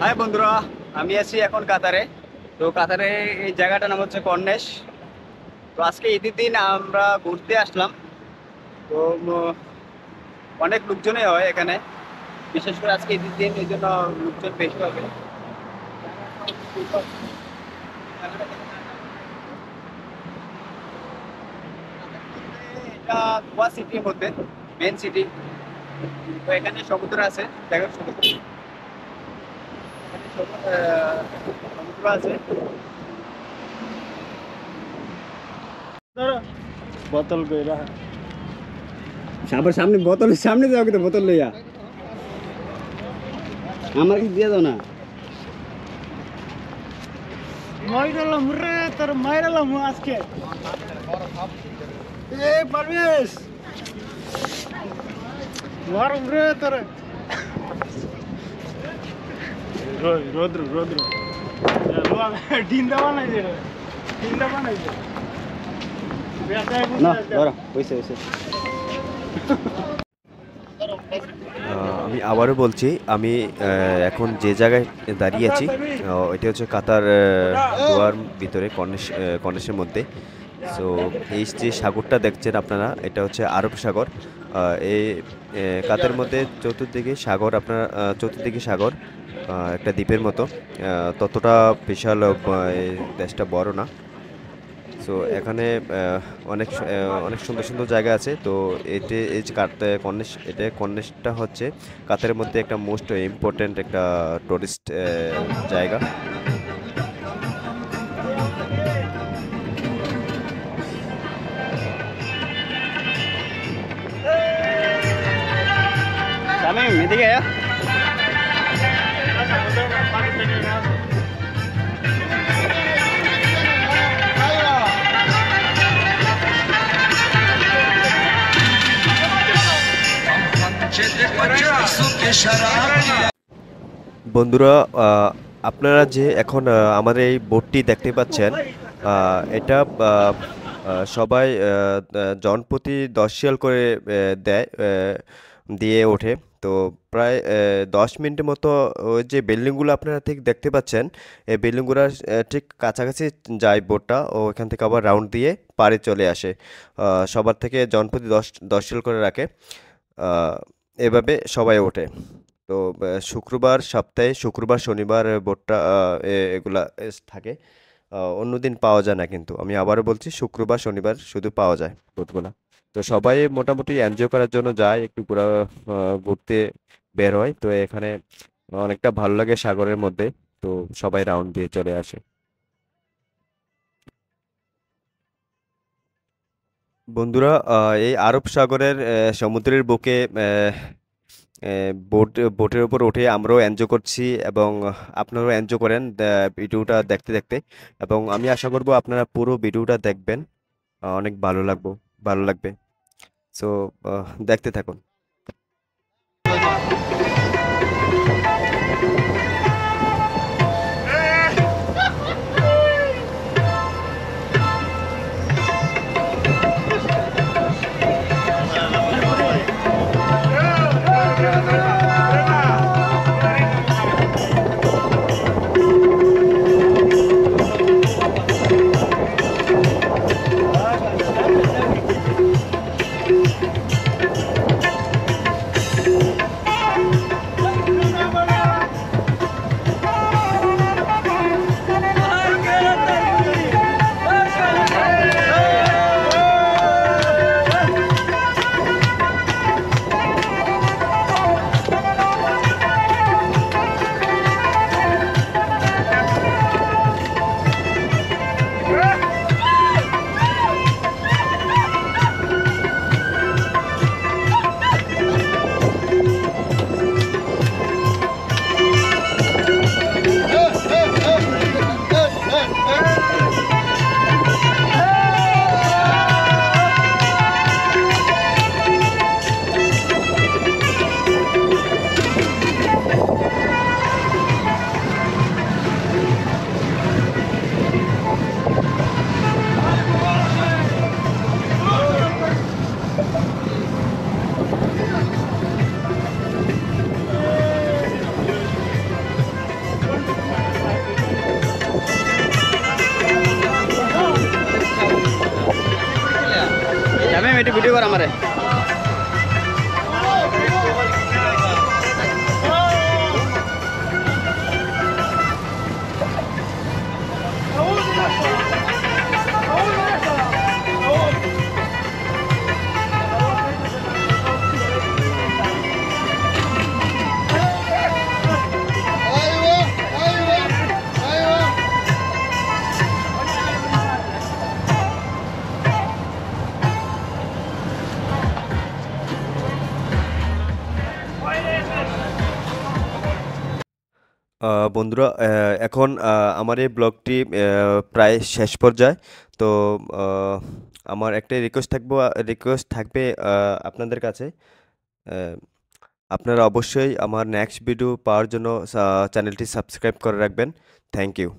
High বন্ধুরা, আমি আছি এখন কাতারে। তো কাতারে এই জায়গাটার নাম হচ্ছে কর্নেশ। তো আজকে ঈদের দিন আমরা ঘুরতে আসলাম। তো অনেক লোকজনই হয় এখানে, বিশেষ করে আজকে ঈদের দিন, এই জন্য লোকজন বেশি হবে। এটা গোয়া সিটির মধ্যে, মেন সিটি। তো এখানে সমুদ্র আছে, দেখেন সমুদ্র, এখানে সমুদ্র আছে। বোতল কইরা আবার সামনে বোতলের সামনে যাও, কিন্তু বোতল লইয়া আমার কিছু দিয়ে দাও না। মাইরালাম রে তোর মাইরালাম আজকে এ পারবেশ মারুম রে তোর রোদ্র রোদ্র লোয়া ডিন্দা বানাইছে ডিন্দা বানাইছে না ধরো, হইছে হইছে। আমি আবারও বলছি, আমি এখন যে জায়গায় দাঁড়িয়ে আছি এটা হচ্ছে কাতার দোয়ার ভিতরে কর্নেশের মধ্যে। সো এই যে সাগরটা দেখছেন আপনারা, এটা হচ্ছে আরব সাগর। এই কাতারের মধ্যে চতুর্দিকে সাগর, আপনারা চতুর্দিকে সাগর, একটা দ্বীপের মতো। ততটা বিশাল এই দেশটা বড় না। সো এখানে অনেক সুন্দর সুন্দর জায়গা আছে। তো এতে এই যে কর্নিশ, কর্নিশটা হচ্ছে কাতারের মধ্যে একটা মোস্ট ইম্পর্ট্যান্ট একটা টুরিস্ট জায়গা। শামিম, এদিকে আয়। বন্ধুরা, আপনারা যে এখন আমাদের এই বোটটি দেখতে পাচ্ছেন, এটা সবাই জনপ্রতি 10 রিয়াল করে দেয়, দিয়ে ওঠে। তো প্রায় 10 মিনিটের মতো ওই যে বিল্ডিংগুলো আপনারা ঠিক দেখতে পাচ্ছেন, এই বিল্ডিংগুলোর ঠিক কাছাকাছি যায় বোটটা, ও এখান থেকে আবার রাউন্ড দিয়ে পাড়ে চলে আসে। সবার থেকে জনপ্রতি 10 রিয়াল করে রাখে। এভাবে সবাই ওঠে। তো শুক্রবার, সপ্তাহে শুক্রবার শনিবার বোটটা এগুলা থাকে। অন্যদিন পাওয়া যায় না, কিন্তু আমি আবারও বলছি, শুক্রবার শনিবার শুধু পাওয়া যায় বোটগুলা। তো সবাই মোটামুটি এনজয় করার জন্য যায়, একটু ঘুরতে বের হয়। তো এখানে অনেকটা ভালো লাগে সাগরের মধ্যে। তো সবাই রাউন্ড দিয়ে চলে আসে। বন্ধুরা, এই আরব সাগরের সমুদ্রের বুকে বোটের উপর উঠে আমরাও এনজয় করছি, এবং আপনারাও এনজয় করেন ভিডিওটা দেখতে দেখতে। এবং আমি আশা করব আপনারা পুরো ভিডিওটা দেখবেন, অনেক ভালো লাগবে। সো দেখতে থাকুন। আমি একটু ভিডিও কর আমারে। বন্ধুরা, এখন আমার এই ব্লগটি প্রায় শেষ পর্যায়ে। তো আহ, আমার একটা রিকোয়েস্ট থাকবে আপনাদের কাছে। আহ, আপনারা অবশ্যই আমার নেক্সট ভিডিও পাওয়ার জন্য চ্যানেলটি সাবস্ক্রাইব করে রাখবেন। Thank you.